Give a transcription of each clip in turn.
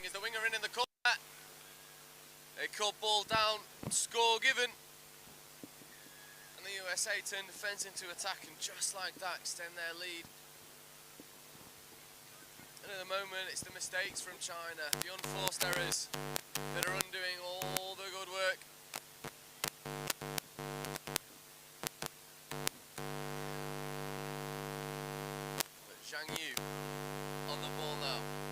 happening is the winger in the corner. A cut ball down, score given. And the USA turn defence into attack and just like that extend their lead. And at the moment it's the mistakes from China, the unforced errors that are undoing all the good work. But Zhang Yu on the ball now.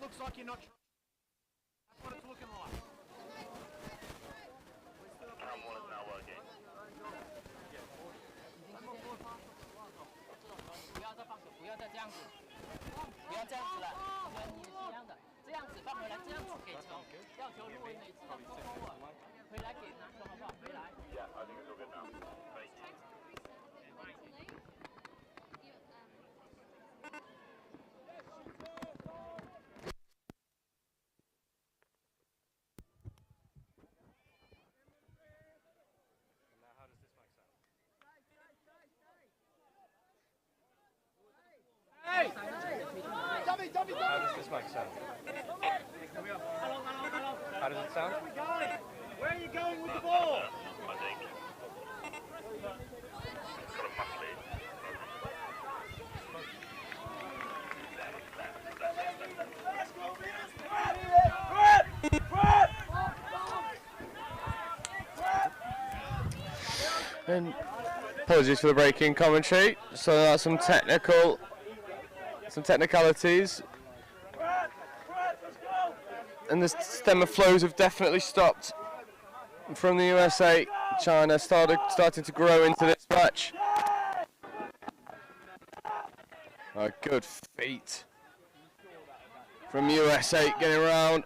looks like you're not trying. That's what it's looking like. Cam 1 is now working. 不要再放手，不要再这样子，不要这样子了，人也是一样的，这样子放回来，这样子给球，要球如果每次都扣扣了，回来给拿球好不好？回来。Yeah, I think it's all good now. Thank you. How does this mic sound? How does it sound? Where are you going with the ball? I think. It's got a much lead. And apologies for the breaking commentary. So that's some technicalities. And the stem of flows have definitely stopped from the USA. China starting to grow into this match. A good feat from USA getting around.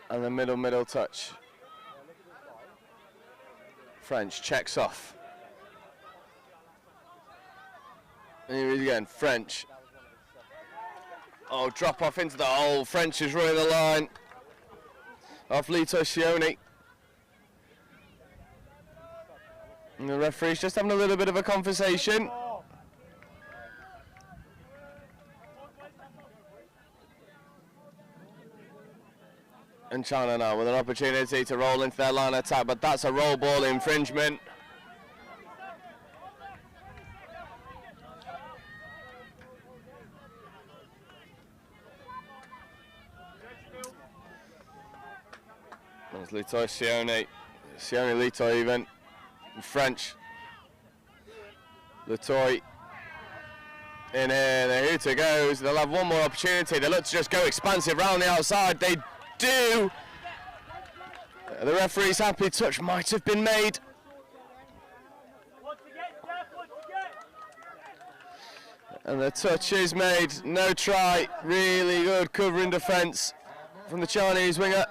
And the middle touch. French checks off. And here he is again, French. Oh, drop off into the hole. French is running the line off Lito Sione. And the referee's just having a little bit of a conversation. And China now with an opportunity to roll into their line attack, but that's a roll ball infringement. There's Lito Sione Lito even, in French. Litoy in here, the hooter goes, they'll have one more opportunity, they look to just go expansive round the outside, they do. The referee's happy, touch might have been made. And the touch is made, no try, really good covering defence from the Chinese winger.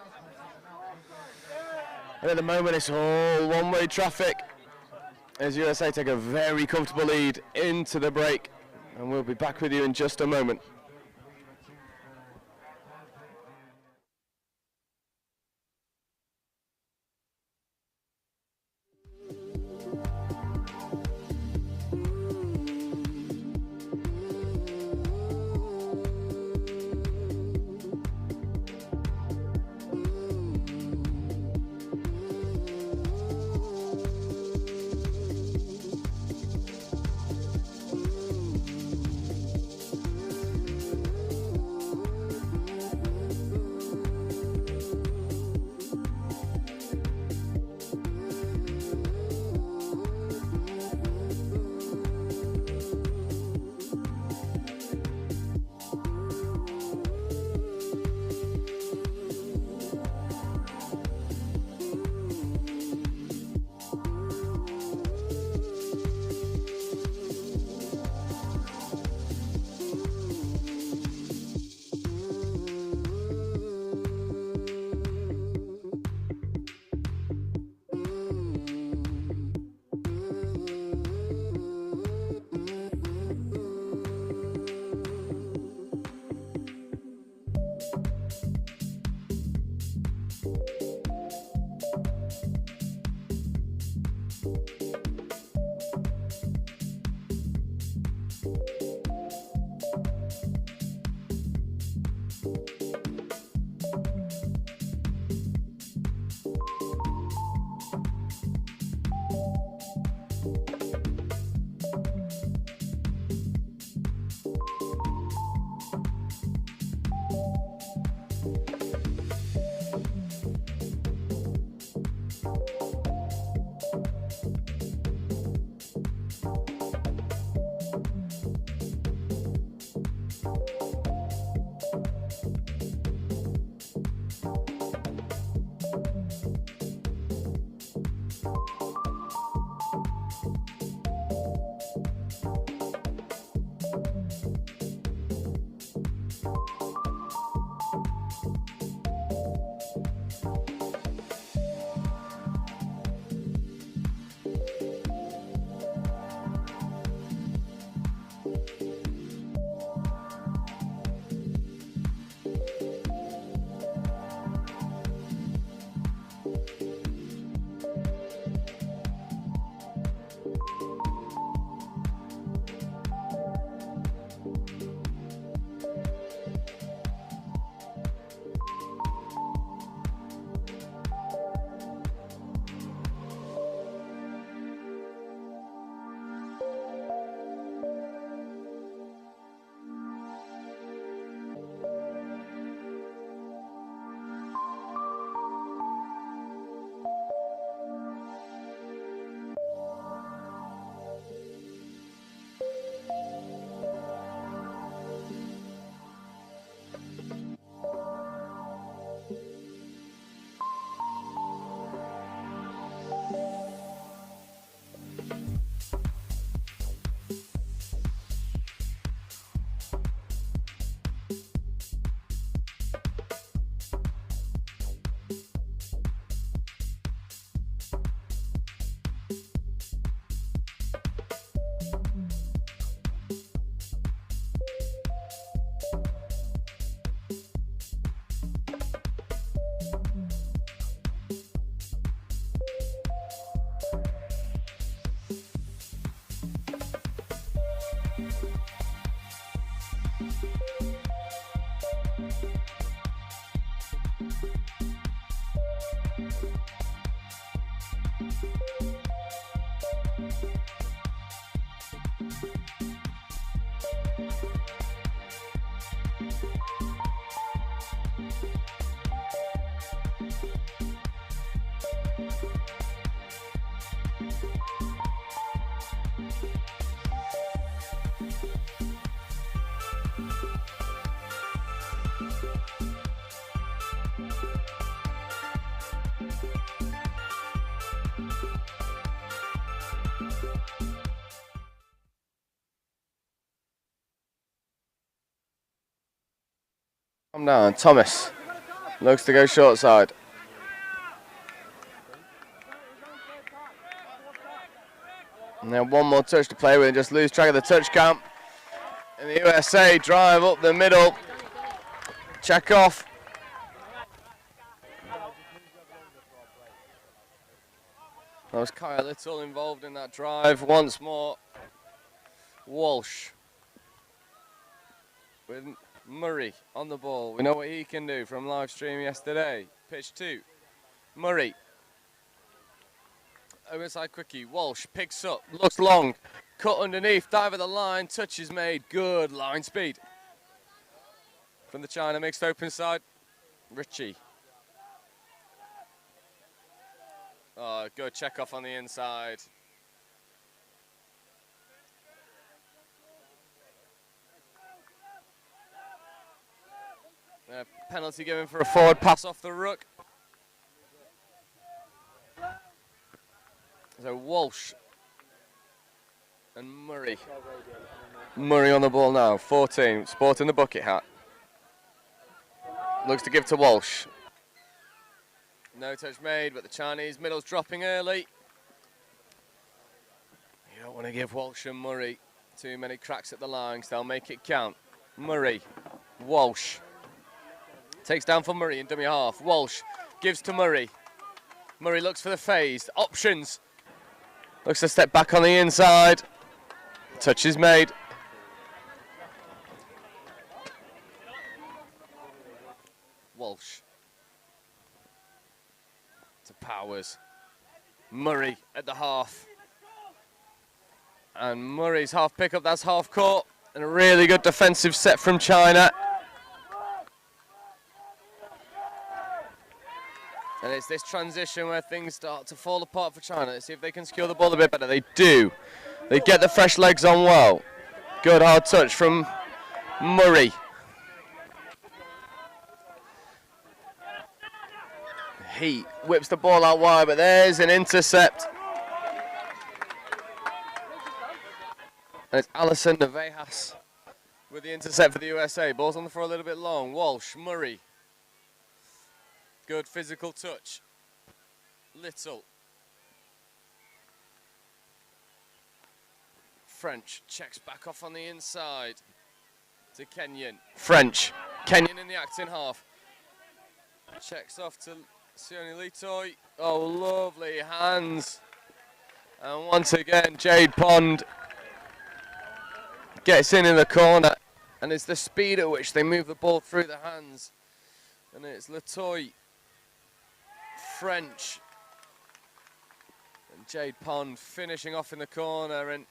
And at the moment it's all one-way traffic as USA take a very comfortable lead into the break. And we'll be back with you in just a moment. Come down, Thomas. Looks to go short side. And then one more touch to play with and just lose track of the touch count. And the USA drive up the middle. Check off. That was Kyle Little involved in that drive once more. Walsh with Murray on the ball. We know what he can do from live stream yesterday. Pitch 2. Murray. Overside quickie. Walsh picks up. Looks long. Cut underneath. Dive at the line. Touch is made. Good line speed. From the China mixed open side. Ritchie. Oh, good check off on the inside. Penalty given for a forward pass off the ruck. So Walsh and Murray. Murray on the ball now, 14, sporting the bucket hat. Looks to give to Walsh. No touch made, but the Chinese middle's dropping early. You don't want to give Walsh and Murray too many cracks at the lines. They'll make it count. Murray, Walsh. Takes down for Murray in dummy half. Walsh gives to Murray. Murray looks for the phase. Options. Looks to step back on the inside. Touch is made. Walsh. To Powers. Murray at the half. And Murray's half pickup, that's half court. And a really good defensive set from China. And it's this transition where things start to fall apart for China. Let's see if they can secure the ball a bit better. They do. They get the fresh legs on well. Good hard touch from Murray. He whips the ball out wide, but there's an intercept. And it's Alison Nevejas with the intercept for the USA. Ball's on the floor a little bit long. Walsh, Murray. Good physical touch. Little. French checks back off on the inside to Kenyon. French. Kenyon in the acting half. Checks off to Sione Litoy. Oh, lovely hands. And once again, Jade Pond gets in the corner. And it's the speed at which they move the ball through the hands. And it's Litoy, French, and Jade Pond finishing off in the corner. And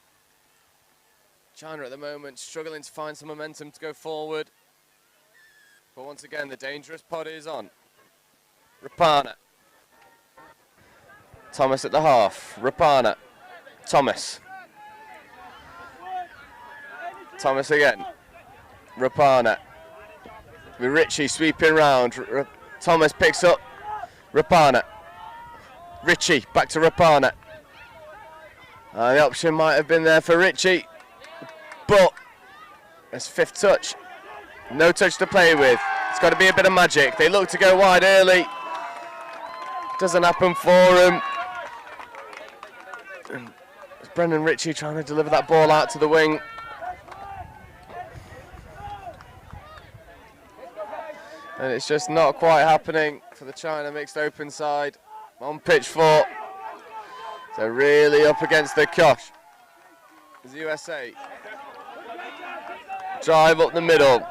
China at the moment struggling to find some momentum to go forward. But once again, the dangerous pod is on. Rapana. Thomas at the half. Rapana. Thomas. Thomas again. Rapana. With Ritchie sweeping round. Thomas picks up. Rapana. Ritchie back to Rapana. The option might have been there for Ritchie. But it's fifth touch. No touch to play with. It's got to be a bit of magic. They look to go wide early. Doesn't happen for him. And it's Brendan Ritchie trying to deliver that ball out to the wing. And it's just not quite happening for the China mixed open side. On pitch 4. So really up against the cosh. The USA. Drive up the middle.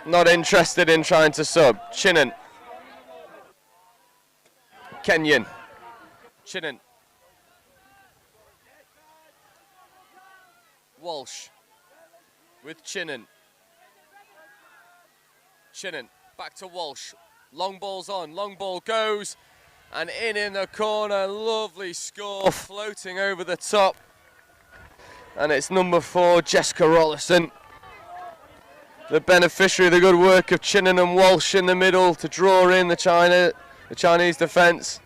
Not interested in trying to sub. Chinnan. Kenyon. Chinnan. Walsh. With Chinnan. Chinnan. Back to Walsh. Long ball's on. Long ball goes. And in the corner. Lovely score. Floating over the top. And it's number 4, Jessica Rollison. The beneficiary of the good work of Chinnan and Walsh in the middle to draw in the Chinese defence.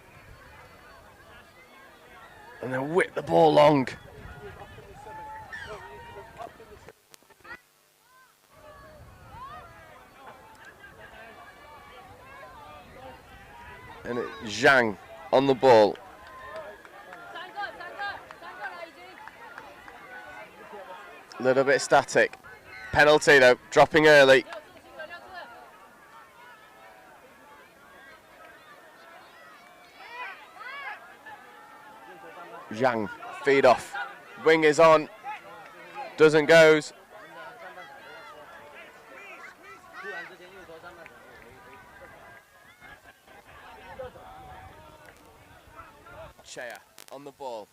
And then whip the ball long. And it's Zhang on the ball. A little bit static. Penalty though, dropping early. Zhang, feed off. Wing is on. Doesn't goes. Chea on the ball.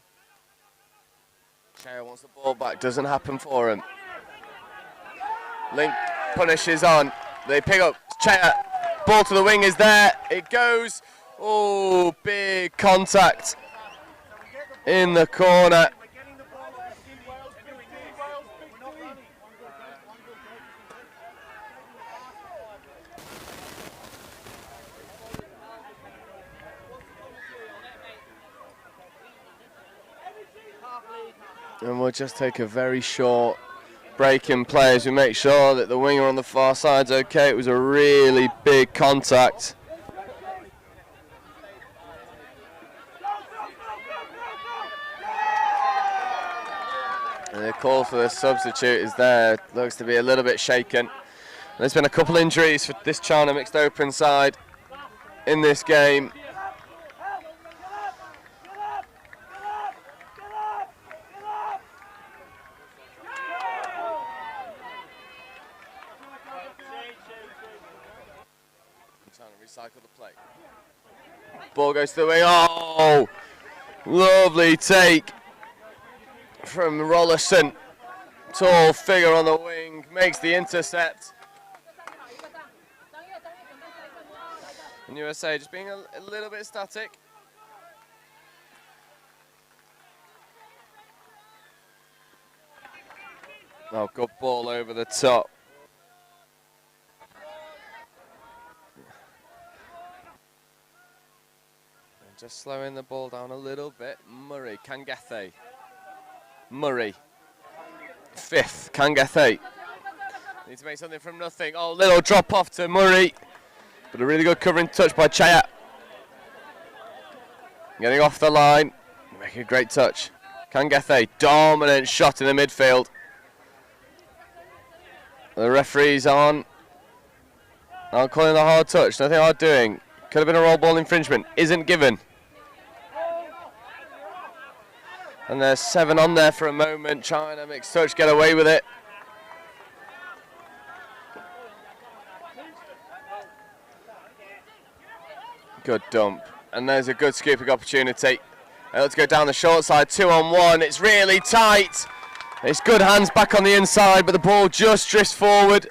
Chea wants the ball back, doesn't happen for him. Link punishes on. They pick up Chea. Ball to the wing is there. It goes. Oh, big contact in the corner. And we'll just take a very short break in play as we make sure that the winger on the far side's okay. It was a really big contact. And the call for the substitute is there. Looks to be a little bit shaken. There's been a couple injuries for this China mixed open side in this game. Cycle the play. Ball goes to the wing. Oh, lovely take from Rollison. Tall figure on the wing, makes the intercept. And USA just being a little bit static. Oh, good ball over the top. Just slowing the ball down a little bit. Murray, Kangethe. Murray. 5th, Kangethe. Need to make something from nothing. Oh, little drop off to Murray. But a really good covering touch by Chaya. Getting off the line. Making a great touch. Kangethe, dominant shot in the midfield. The referee's on. Not calling the hard touch. Nothing hard doing. Could have been a roll ball infringement. Isn't given. And there's 7 on there for a moment. China mixed touch, get away with it. Good dump. And there's a good scooping opportunity. Let's go down the short side, 2-on-1. It's really tight. It's good hands back on the inside, but the ball just drifts forward.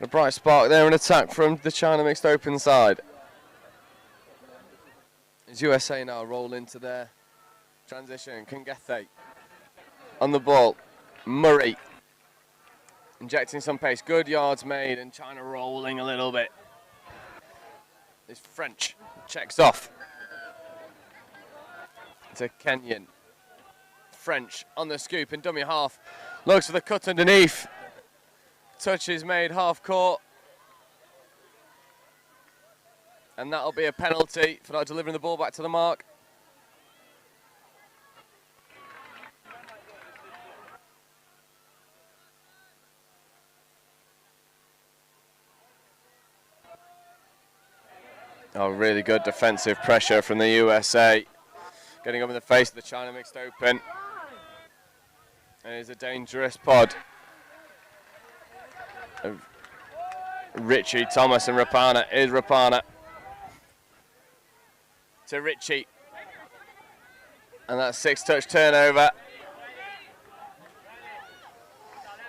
A bright spark there, an attack from the China mixed open side. As USA now roll into their transition. Kangethe on the ball. Murray injecting some pace. Good yards made, and China rolling a little bit. This French checks off to Kenyan. French on the scoop in dummy half. Looks for the cut underneath. Touch is made half court. And that'll be a penalty for not delivering the ball back to the mark. Oh, really good defensive pressure from the USA. Getting up in the face of the China mixed open. And it's a dangerous pod. Richie, Thomas and Rapana. Is Rapana. To Richie. And that's 6-touch turnover.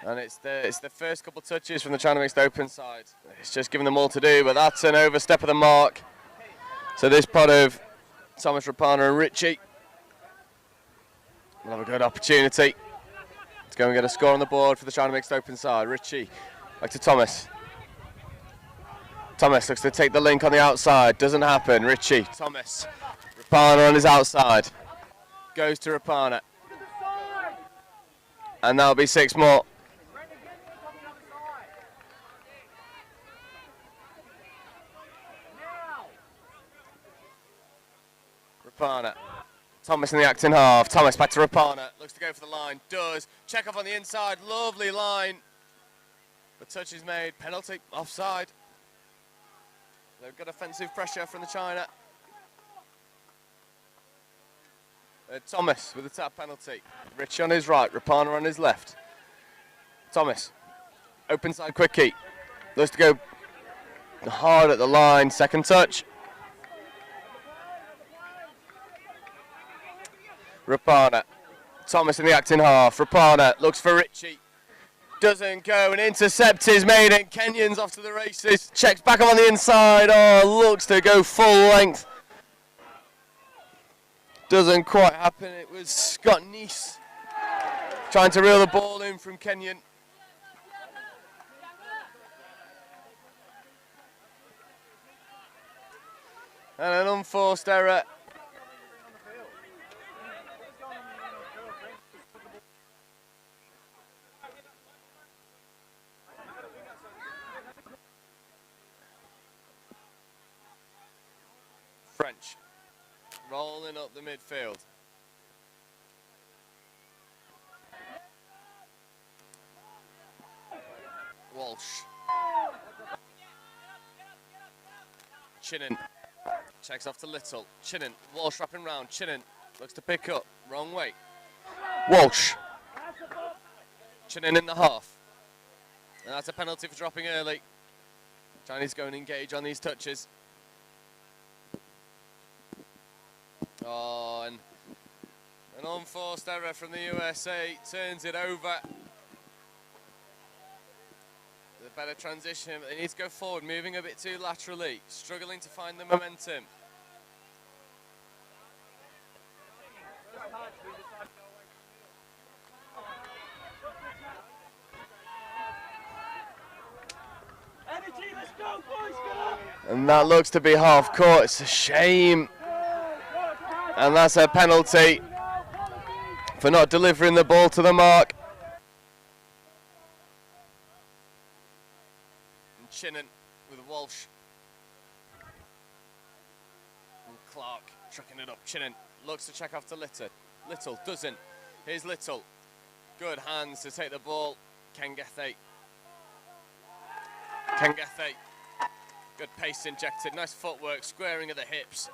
And it's the first couple touches from the China mixed open side. It's just giving them all to do, but that's an overstep of the mark. So this pod of Thomas, Rapana and Richie will have a good opportunity to go and get a score on the board for the China mixed open side. Richie, back to Thomas. Thomas looks to take the link on the outside. Doesn't happen. Richie, Thomas. Rapana on his outside. Goes to Rapana. And that'll be 6 more. Rapana. Thomas in the acting half. Thomas back to Rapana. Looks to go for the line. Does. Check off on the inside. Lovely line. The touch is made. Penalty. Offside. They've got offensive pressure from the China. Thomas with a tap penalty. Richie on his right. Rapana on his left. Thomas. Open side quickie. Looks to go hard at the line. Second touch. Rapana. Thomas in the acting half. Rapana looks for Richie. Doesn't go, and intercept is made, and Kenyon's off to the races. Checks back up on the inside. Oh, looks to go full length. Doesn't quite happen. It was Scott Neese trying to reel the ball in from Kenyon. And an unforced error. French rolling up the midfield. Walsh. Chinnan checks off to Little. Chinnan, Walsh wrapping round. Chinnan looks to pick up. Wrong way. Walsh. Chinnan in the half. And that's a penalty for dropping early. Chinese go and engage on these touches. Oh, and an unforced error from the USA turns it over. The better transition, but they need to go forward, moving a bit too laterally, struggling to find the momentum. And that looks to be half court. It's a shame. And that's a penalty for not delivering the ball to the mark. And Chinnan with Walsh. And Clark trucking it up. Chinnan looks to check off to Little. Little doesn't. Here's Little. Good hands to take the ball. Kengethe. Good pace injected. Nice footwork. Squaring of the hips.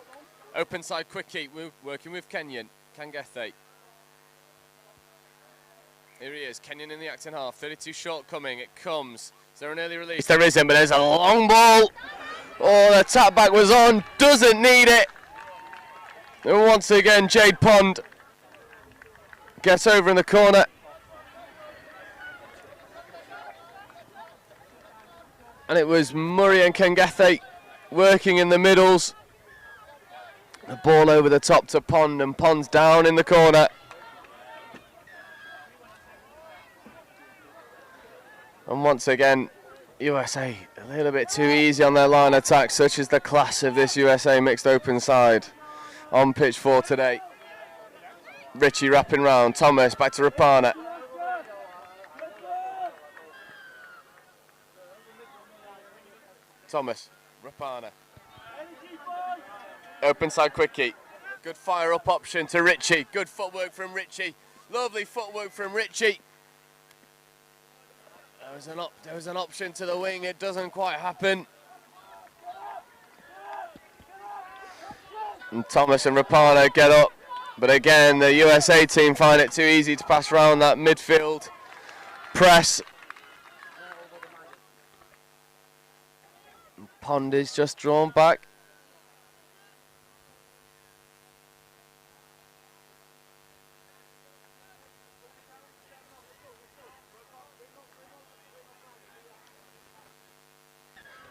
Open side quickie. Working with Kenyon. Kengethe. Here he is. Kenyon in the acting half. 32 short coming. It comes. Is there an early release? There isn't, but there's a long ball. Oh, the tap back was on. Doesn't need it. And once again, Jade Pond gets over in the corner. And it was Murray and Kengethe working in the middles. The ball over the top to Pond, and Pond's down in the corner. And once again, USA a little bit too easy on their line attack, such is the class of this USA mixed open side on pitch 4 today. Ritchie wrapping round. Thomas back to Rapana. Thomas, Rapana. Open side quickie. Good fire up option to Ritchie. Good footwork from Ritchie. Lovely footwork from Ritchie. There was an option to the wing. It doesn't quite happen. And Thomas and Rapana get up. But again, the USA team find it too easy to pass around that midfield press. And Pond is just drawn back.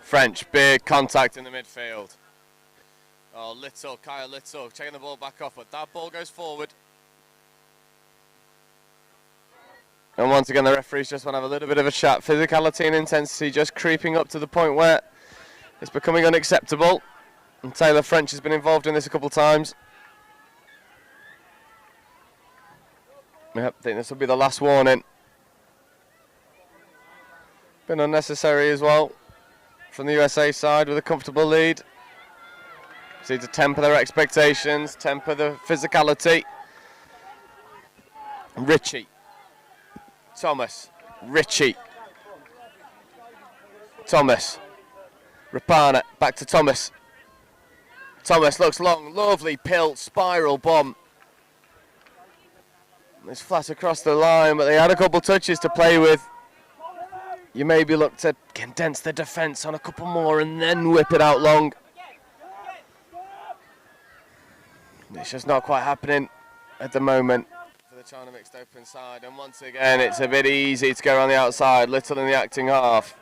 French, big contact in the midfield. Oh, Kyle Little, checking the ball back off, but that ball goes forward. And once again, the referees just want to have a little bit of a chat. Physicality and intensity just creeping up to the point where it's becoming unacceptable. And Taylor French has been involved in this a couple of times. Yep, I think this will be the last warning. Been unnecessary as well from the USA side with a comfortable lead. So to temper their expectations, temper the physicality. Ritchie. Thomas. Ritchie. Thomas. Rapana. Back to Thomas. Thomas looks long. Lovely pilt. Spiral bomb. It's flat across the line, but they had a couple touches to play with. You maybe look to condense the defence on a couple more and then whip it out long. It's just not quite happening at the moment for the China mixed open side. And once again, it's a bit easy to go around the outside. Little in the acting half.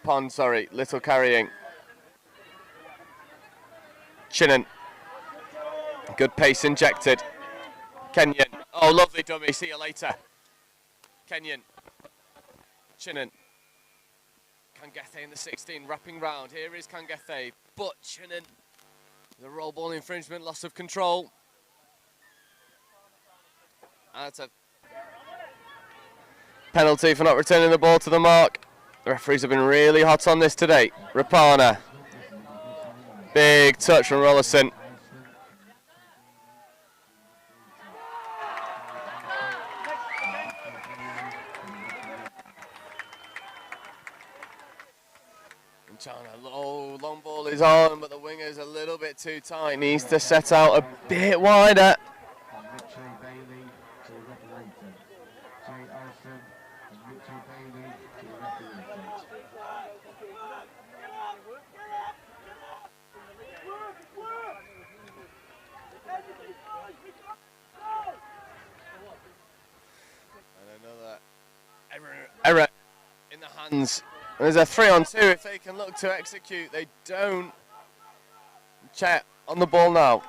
Pond, sorry. Little carrying. Chinnan. Good pace injected. Kenyon. Oh, lovely dummy. See you later. Kenyon. Chinnan. Kengethe in the 16, wrapping round. Here is Kengethe, but Chinnan. The roll ball infringement, loss of control. That's a penalty for not returning the ball to the mark. The referees have been really hot on this today. Rapana. Big touch from Rollerson. Oh, long ball is on, but the winger's a little bit too tight. Needs to set out a bit wider. And another error in the hands. There's a 3-on-2 if they can look to execute. They don't. Chet on the ball now.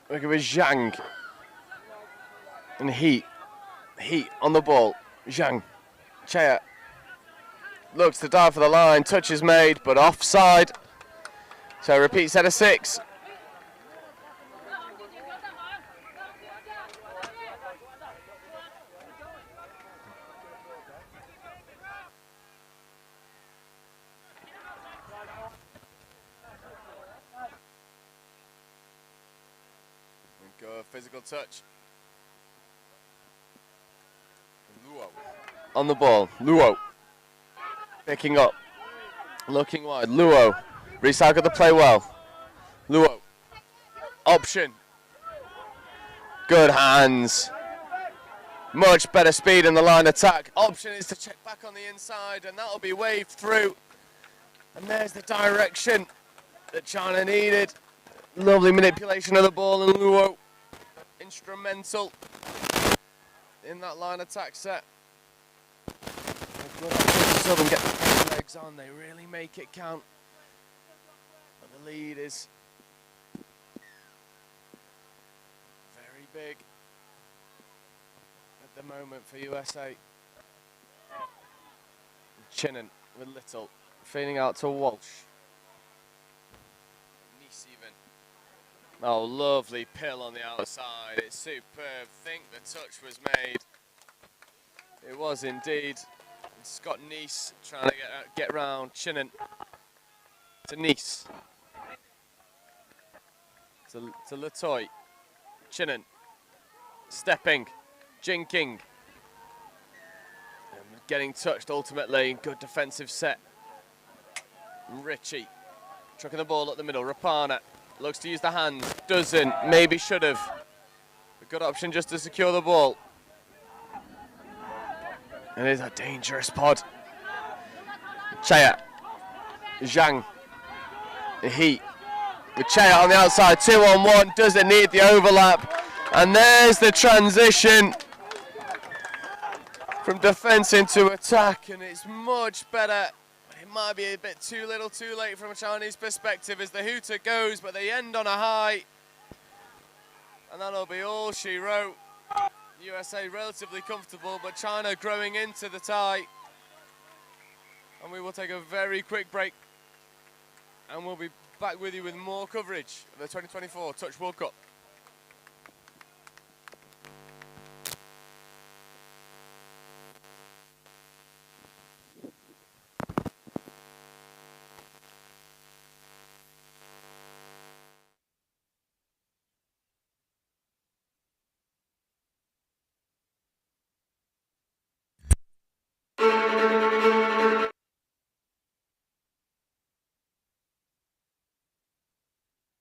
Look at Zhang. And Heat on the ball. Zhang. Chea looks to dive for the line, touch is made, but offside. So repeat set of 6. Good physical touch. Luo on the ball. Luo picking up, looking wide. Luo recycled the play well. Luo option. Good hands. Much better speed in the line attack. Option is to check back on the inside, and that'll be waved through. And there's the direction that China needed. Lovely manipulation of the ball, and Luo instrumental in that line attack set. A good option to sub and get the legs on. They really make it count. But the lead is very big at the moment for USA. Chinnan with Little, feeding out to Walsh. Nice even. Oh, lovely pill on the outside. It's superb. Think the touch was made. It was indeed. Scott Nice trying to get round Chinnan to Nice. To Latoy. Chinnan. Stepping. Jinking. And getting touched ultimately. Good defensive set. Ritchie. Trucking the ball up the middle. Rapana. Looks to use the hands, doesn't, maybe should have. A good option just to secure the ball. It is a dangerous pod. Chea, Zhang, He, with Chea on the outside, 2-on-1, doesn't need the overlap. And there's the transition from defense into attack, and it's much better. It might be a bit too little too late from a Chinese perspective as the hooter goes, but they end on a high. And that'll be all she wrote. USA relatively comfortable, but China growing into the tie. And we will take a very quick break. And we'll be back with you with more coverage of the 2024 Touch World Cup.